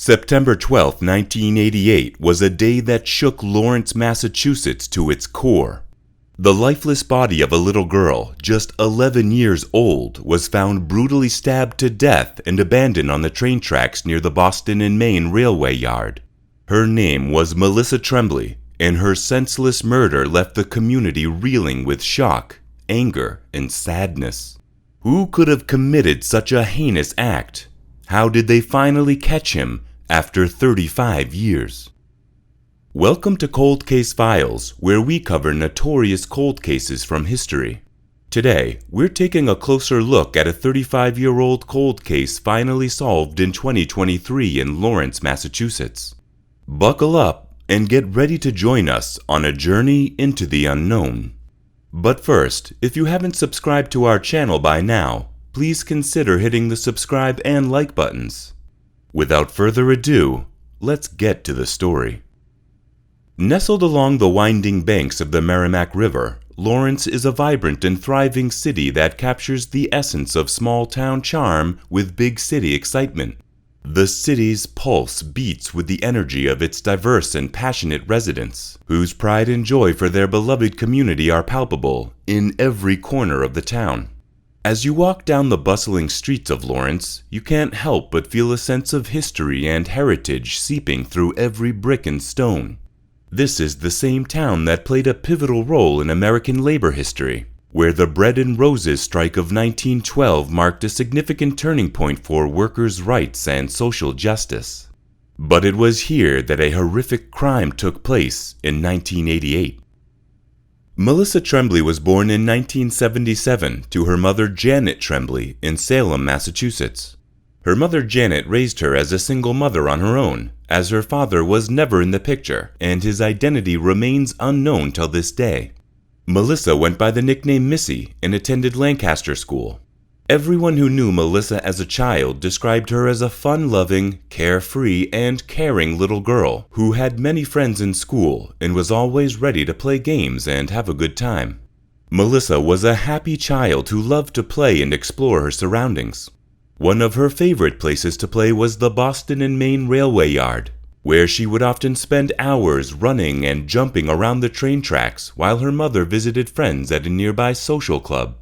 September 12, 1988 was a day that shook Lawrence, Massachusetts to its core. The lifeless body of a little girl, just 11 years old, was found brutally stabbed to death and abandoned on the train tracks near the Boston and Maine railway yard. Her name was Melissa Tremblay, and her senseless murder left the community reeling with shock, anger, and sadness. Who could have committed such a heinous act? How did they finally catch him after 35 years? Welcome to Cold Case Files, where we cover notorious cold cases from history. Today, we're taking a closer look at a 35-year-old cold case finally solved in 2023 in Lawrence, Massachusetts. Buckle up and get ready to join us on a journey into the unknown. But first, if you haven't subscribed to our channel by now, please consider hitting the subscribe and like buttons. Without further ado, let's get to the story. Nestled along the winding banks of the Merrimack River, Lawrence is a vibrant and thriving city that captures the essence of small-town charm with big city excitement. The city's pulse beats with the energy of its diverse and passionate residents, whose pride and joy for their beloved community are palpable in every corner of the town. As you walk down the bustling streets of Lawrence, you can't help but feel a sense of history and heritage seeping through every brick and stone. This is the same town that played a pivotal role in American labor history, where the Bread and Roses strike of 1912 marked a significant turning point for workers' rights and social justice. But it was here that a horrific crime took place in 1988. Melissa Tremblay was born in 1977 to her mother Janet Tremblay in Salem, Massachusetts. Her mother Janet raised her as a single mother on her own, as her father was never in the picture and his identity remains unknown till this day. Melissa went by the nickname Missy and attended Lancaster School. Everyone who knew Melissa as a child described her as a fun-loving, carefree, and caring little girl who had many friends in school and was always ready to play games and have a good time. Melissa was a happy child who loved to play and explore her surroundings. One of her favorite places to play was the Boston and Maine railway yard, where she would often spend hours running and jumping around the train tracks while her mother visited friends at a nearby social club.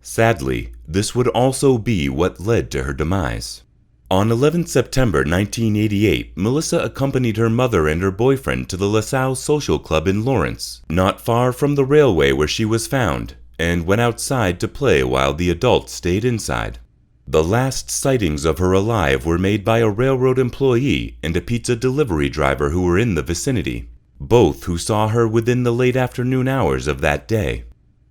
Sadly, this would also be what led to her demise. On 11 September 1988, Melissa accompanied her mother and her boyfriend to the LaSalle Social Club in Lawrence, not far from the railway where she was found, and went outside to play while the adults stayed inside. The last sightings of her alive were made by a railroad employee and a pizza delivery driver who were in the vicinity, both who saw her within the late afternoon hours of that day.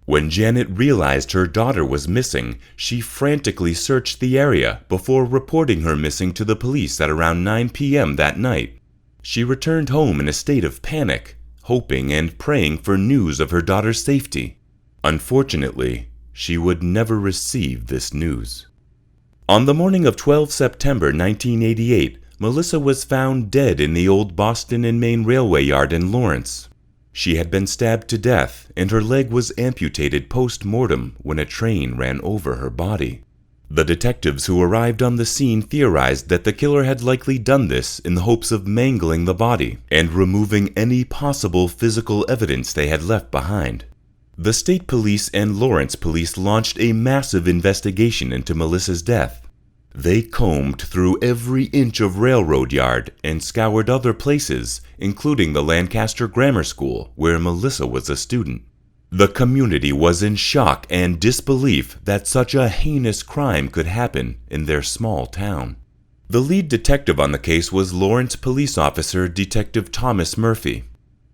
When Janet realized her daughter was missing, she frantically searched the area before reporting her missing to the police at around 9 p.m. that night. She returned home in a state of panic, hoping and praying for news of her daughter's safety. Unfortunately, she would never receive this news. On the morning of 12 September 1988, Melissa was found dead in the old Boston and Maine railway yard in Lawrence. She had been stabbed to death, and her leg was amputated post-mortem when a train ran over her body. The detectives who arrived on the scene theorized that the killer had likely done this in the hopes of mangling the body and removing any possible physical evidence they had left behind. The state police and Lawrence police launched a massive investigation into Melissa's death. They combed through every inch of railroad yard and scoured other places, including the Lancaster Grammar School, where Melissa was a student. The community was in shock and disbelief that such a heinous crime could happen in their small town. The lead detective on the case was Lawrence police officer Detective Thomas Murphy.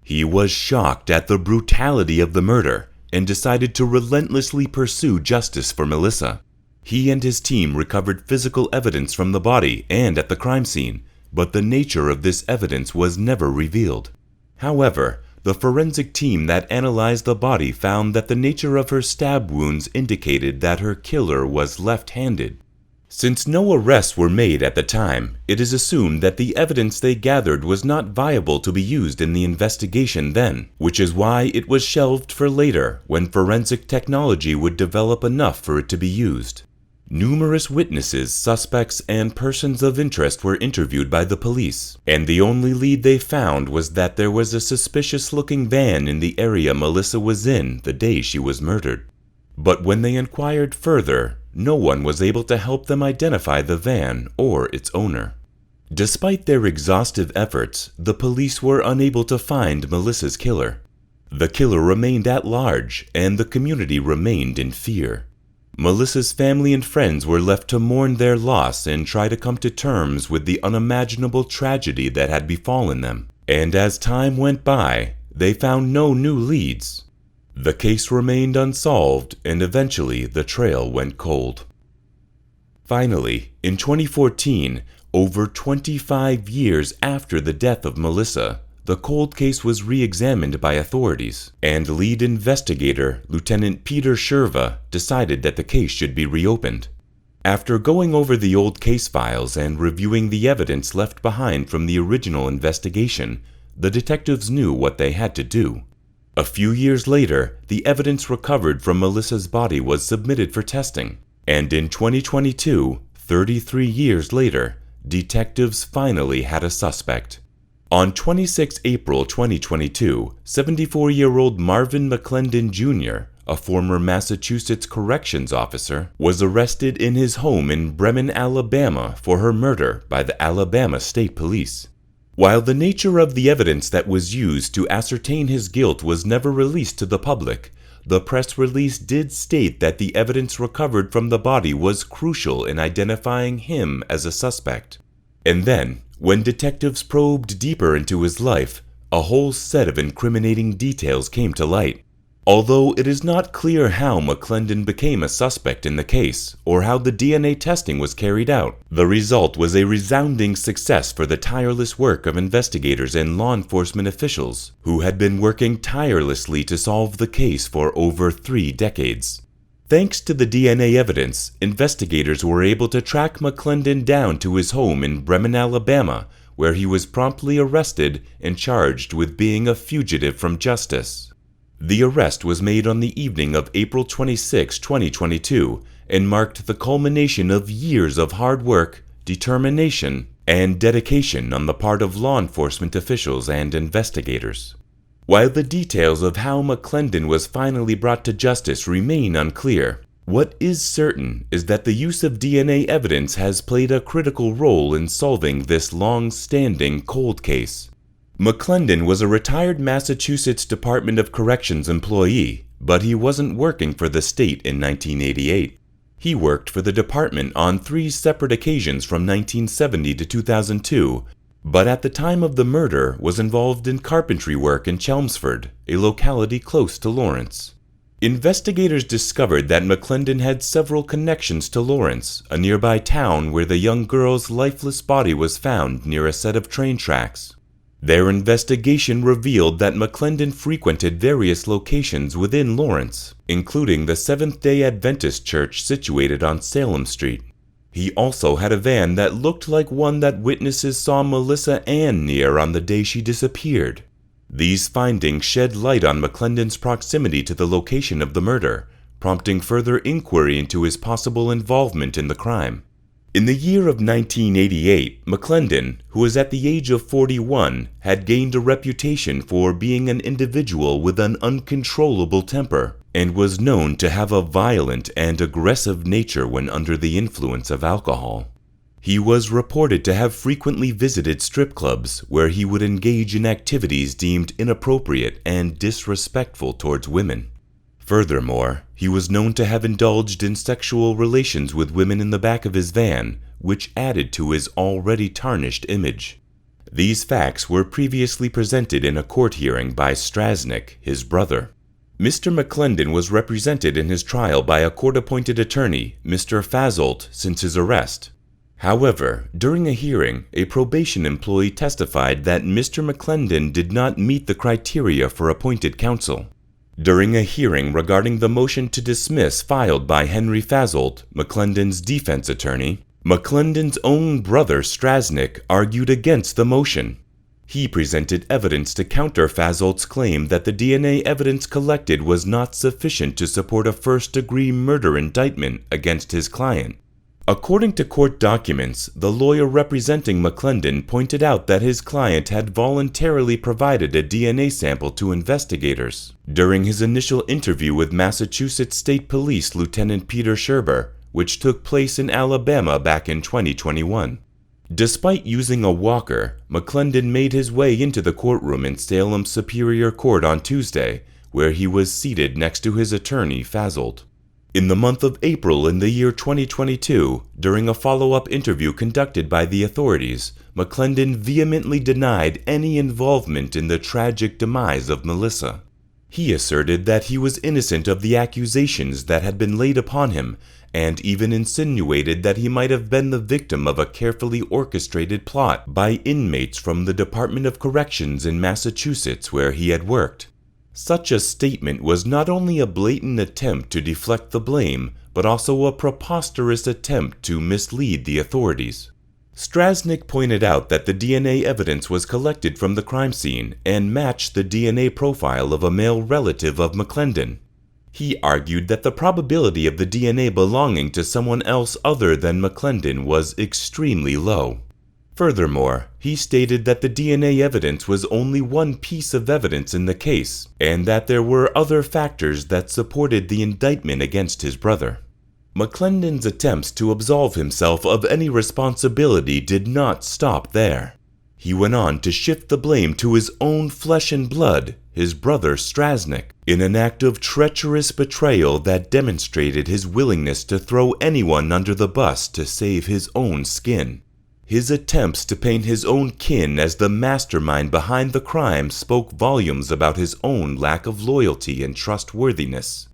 He was shocked at the brutality of the murder and decided to relentlessly pursue justice for Melissa. He and his team recovered physical evidence from the body and at the crime scene, but the nature of this evidence was never revealed. However, the forensic team that analyzed the body found that the nature of her stab wounds indicated that her killer was left-handed. Since no arrests were made at the time, it is assumed that the evidence they gathered was not viable to be used in the investigation then, which is why it was shelved for later when forensic technology would develop enough for it to be used. Numerous witnesses, suspects, and persons of interest were interviewed by the police, and the only lead they found was that there was a suspicious-looking van in the area Melissa was in the day she was murdered. But when they inquired further, no one was able to help them identify the van or its owner. Despite their exhaustive efforts, the police were unable to find Melissa's killer. The killer remained at large, and the community remained in fear. Melissa's family and friends were left to mourn their loss and try to come to terms with the unimaginable tragedy that had befallen them. And as time went by, they found no new leads. The case remained unsolved, and eventually the trail went cold. Finally, in 2014, over 25 years after the death of Melissa, the cold case was re-examined by authorities, and lead investigator Lieutenant Peter Sherva decided that the case should be reopened. After going over the old case files and reviewing the evidence left behind from the original investigation, the detectives knew what they had to do. A few years later, the evidence recovered from Melissa's body was submitted for testing, and in 2022, 33 years later, detectives finally had a suspect. On 26 April 2022, 74-year-old Marvin McClendon Jr., a former Massachusetts corrections officer, was arrested in his home in Bremen, Alabama for her murder by the Alabama State Police. While the nature of the evidence that was used to ascertain his guilt was never released to the public, the press release did state that the evidence recovered from the body was crucial in identifying him as a suspect. And then, when detectives probed deeper into his life, a whole set of incriminating details came to light. Although it is not clear how McClendon became a suspect in the case, or how the DNA testing was carried out, the result was a resounding success for the tireless work of investigators and law enforcement officials, who had been working tirelessly to solve the case for over 3 decades. Thanks to the DNA evidence, investigators were able to track McClendon down to his home in Bremen, Alabama, where he was promptly arrested and charged with being a fugitive from justice. The arrest was made on the evening of April 26, 2022, and marked the culmination of years of hard work, determination, and dedication on the part of law enforcement officials and investigators. While the details of how McClendon was finally brought to justice remain unclear, what is certain is that the use of DNA evidence has played a critical role in solving this long-standing cold case. McClendon was a retired Massachusetts Department of Corrections employee, but he wasn't working for the state in 1988. He worked for the department on 3 separate occasions from 1970 to 2002, but at the time of the murder was involved in carpentry work in Chelmsford, a locality close to Lawrence. Investigators discovered that McClendon had several connections to Lawrence, a nearby town where the young girl's lifeless body was found near a set of train tracks. Their investigation revealed that McClendon frequented various locations within Lawrence, including the Seventh-day Adventist Church situated on Salem Street. He also had a van that looked like one that witnesses saw Melissa Ann near on the day she disappeared. These findings shed light on McClendon's proximity to the location of the murder, prompting further inquiry into his possible involvement in the crime. In the year of 1988, McClendon, who was at the age of 41, had gained a reputation for being an individual with an uncontrollable temper, and was known to have a violent and aggressive nature when under the influence of alcohol. He was reported to have frequently visited strip clubs where he would engage in activities deemed inappropriate and disrespectful towards women. Furthermore, he was known to have indulged in sexual relations with women in the back of his van, which added to his already tarnished image. These facts were previously presented in a court hearing by Strasnick, his brother. Mr. McClendon was represented in his trial by a court-appointed attorney, Mr. Fazolt, since his arrest. However, during a hearing, a probation employee testified that Mr. McClendon did not meet the criteria for appointed counsel. During a hearing regarding the motion to dismiss filed by Henry Fazolt, McClendon's defense attorney, McClendon's own brother Strasnick argued against the motion. He presented evidence to counter Fasolt's claim that the DNA evidence collected was not sufficient to support a first-degree murder indictment against his client. According to court documents, the lawyer representing McClendon pointed out that his client had voluntarily provided a DNA sample to investigators during his initial interview with Massachusetts State Police Lieutenant Peter Sherber, which took place in Alabama back in 2021. Despite using a walker, McClendon made his way into the courtroom in Salem Superior Court on Tuesday, where he was seated next to his attorney, Fasolt. In the month of April in the year 2022, during a follow-up interview conducted by the authorities, McClendon vehemently denied any involvement in the tragic demise of Melissa. He asserted that he was innocent of the accusations that had been laid upon him, and even insinuated that he might have been the victim of a carefully orchestrated plot by inmates from the Department of Corrections in Massachusetts where he had worked. Such a statement was not only a blatant attempt to deflect the blame, but also a preposterous attempt to mislead the authorities. Strasnick pointed out that the DNA evidence was collected from the crime scene and matched the DNA profile of a male relative of McClendon. He argued that the probability of the DNA belonging to someone else other than McClendon was extremely low. Furthermore, he stated that the DNA evidence was only one piece of evidence in the case, and that there were other factors that supported the indictment against his brother. McClendon's attempts to absolve himself of any responsibility did not stop there. He went on to shift the blame to his own flesh and blood, his brother Strasnick, in an act of treacherous betrayal that demonstrated his willingness to throw anyone under the bus to save his own skin. His attempts to paint his own kin as the mastermind behind the crime spoke volumes about his own lack of loyalty and trustworthiness.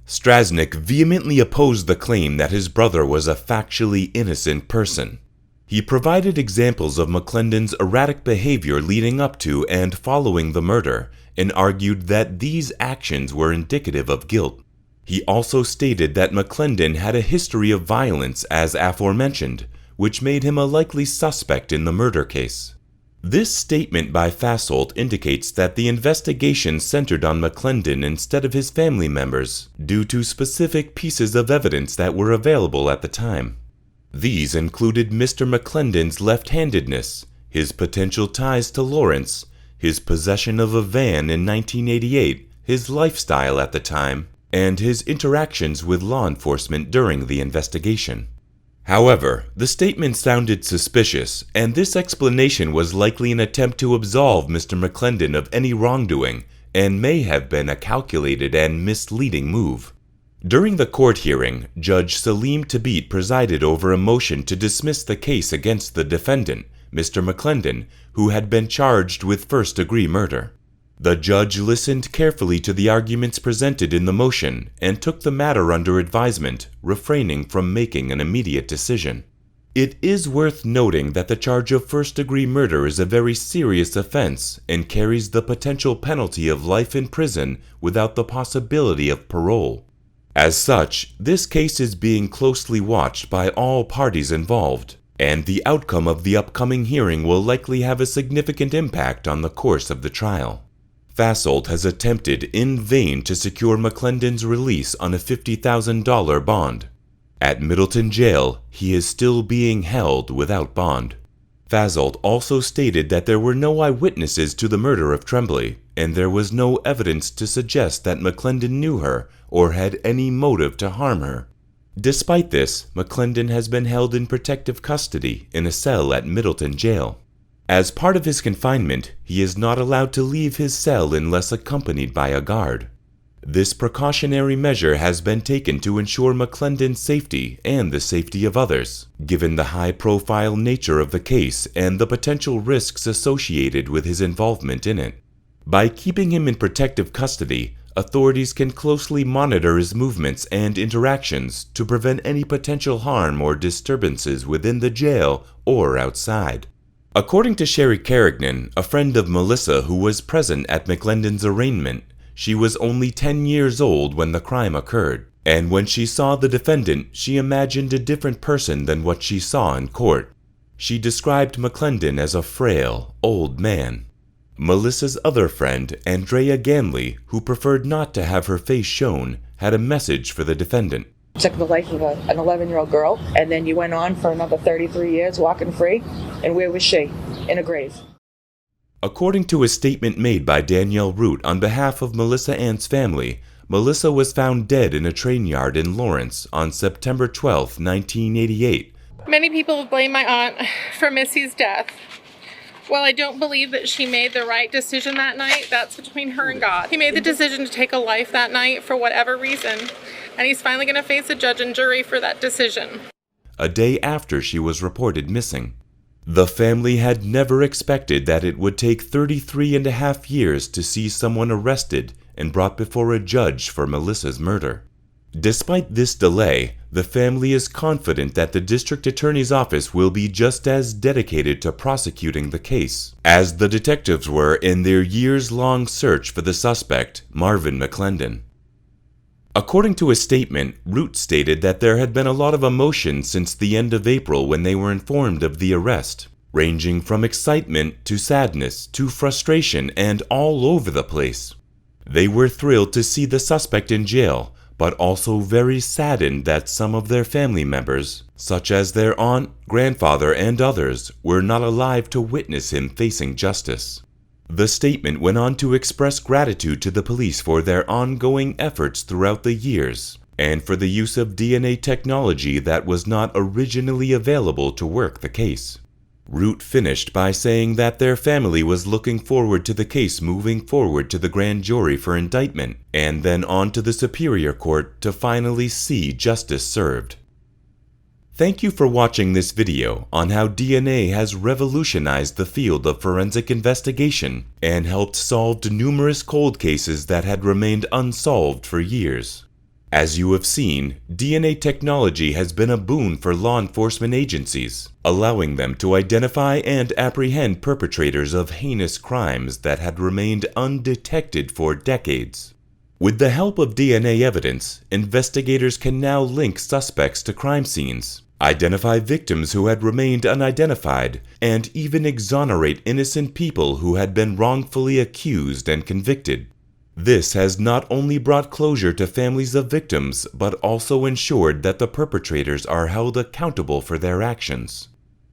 Strasnick vehemently opposed the claim that his brother was a factually innocent person. He provided examples of McClendon's erratic behavior leading up to and following the murder, and argued that these actions were indicative of guilt. He also stated that McClendon had a history of violence as aforementioned, which made him a likely suspect in the murder case. This statement by Fasolt indicates that the investigation centered on McClendon instead of his family members, due to specific pieces of evidence that were available at the time. These included Mr. McClendon's left-handedness, his potential ties to Lawrence, his possession of a van in 1988, his lifestyle at the time, and his interactions with law enforcement during the investigation. However, the statement sounded suspicious, and this explanation was likely an attempt to absolve Mr. McClendon of any wrongdoing, and may have been a calculated and misleading move. During the court hearing, Judge Salim Tabit presided over a motion to dismiss the case against the defendant, Mr. McClendon, who had been charged with first-degree murder. The judge listened carefully to the arguments presented in the motion and took the matter under advisement, refraining from making an immediate decision. It is worth noting that the charge of first-degree murder is a very serious offense and carries the potential penalty of life in prison without the possibility of parole. As such, this case is being closely watched by all parties involved, and the outcome of the upcoming hearing will likely have a significant impact on the course of the trial. Fasolt has attempted in vain to secure McClendon's release on a $50,000 bond. At Middleton Jail, he is still being held without bond. Fasolt also stated that there were no eyewitnesses to the murder of Tremblay, and there was no evidence to suggest that McClendon knew her or had any motive to harm her. Despite this, McClendon has been held in protective custody in a cell at Middleton Jail. As part of his confinement, he is not allowed to leave his cell unless accompanied by a guard. This precautionary measure has been taken to ensure McClendon's safety and the safety of others, given the high-profile nature of the case and the potential risks associated with his involvement in it. By keeping him in protective custody, authorities can closely monitor his movements and interactions to prevent any potential harm or disturbances within the jail or outside. According to Sherry Carignan, a friend of Melissa who was present at McClendon's arraignment, she was only 10 years old when the crime occurred, and when she saw the defendant, she imagined a different person than what she saw in court. She described McClendon as a frail, old man. Melissa's other friend, Andrea Ganley, who preferred not to have her face shown, had a message for the defendant. Took the life of an 11-year-old girl, and then you went on for another 33 years walking free. And where was she? In a grave. According to a statement made by Danielle Root on behalf of Melissa Ann's family, Melissa was found dead in a train yard in Lawrence on September 12, 1988. Many people blame my aunt for Missy's death. While I don't believe that she made the right decision that night, that's between her and God. He made the decision to take a life that night for whatever reason, and he's finally going to face a judge and jury for that decision. A day after she was reported missing. The family had never expected that it would take 33.5 years to see someone arrested and brought before a judge for Melissa's murder. Despite this delay, the family is confident that the district attorney's office will be just as dedicated to prosecuting the case as the detectives were in their years-long search for the suspect, Marvin McClendon. According to a statement, Root stated that there had been a lot of emotion since the end of April when they were informed of the arrest, ranging from excitement to sadness to frustration and all over the place. They were thrilled to see the suspect in jail, but also very saddened that some of their family members, such as their aunt, grandfather, and others, were not alive to witness him facing justice. The statement went on to express gratitude to the police for their ongoing efforts throughout the years, and for the use of DNA technology that was not originally available to work the case. Root finished by saying that their family was looking forward to the case moving forward to the grand jury for indictment, and then on to the Superior Court to finally see justice served. Thank you for watching this video on how DNA has revolutionized the field of forensic investigation and helped solve numerous cold cases that had remained unsolved for years. As you have seen, DNA technology has been a boon for law enforcement agencies, allowing them to identify and apprehend perpetrators of heinous crimes that had remained undetected for decades. With the help of DNA evidence, investigators can now link suspects to crime scenes, identify victims who had remained unidentified, and even exonerate innocent people who had been wrongfully accused and convicted. This has not only brought closure to families of victims, but also ensured that the perpetrators are held accountable for their actions.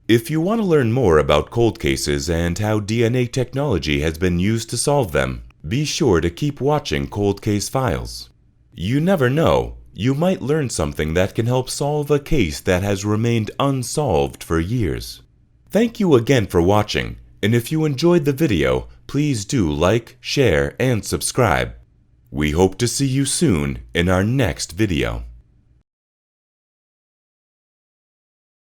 If you want to learn more about cold cases and how DNA technology has been used to solve them, be sure to keep watching Cold Case Files. You never know, you might learn something that can help solve a case that has remained unsolved for years. Thank you again for watching, and if you enjoyed the video, please do like, share, and subscribe. We hope to see you soon in our next video.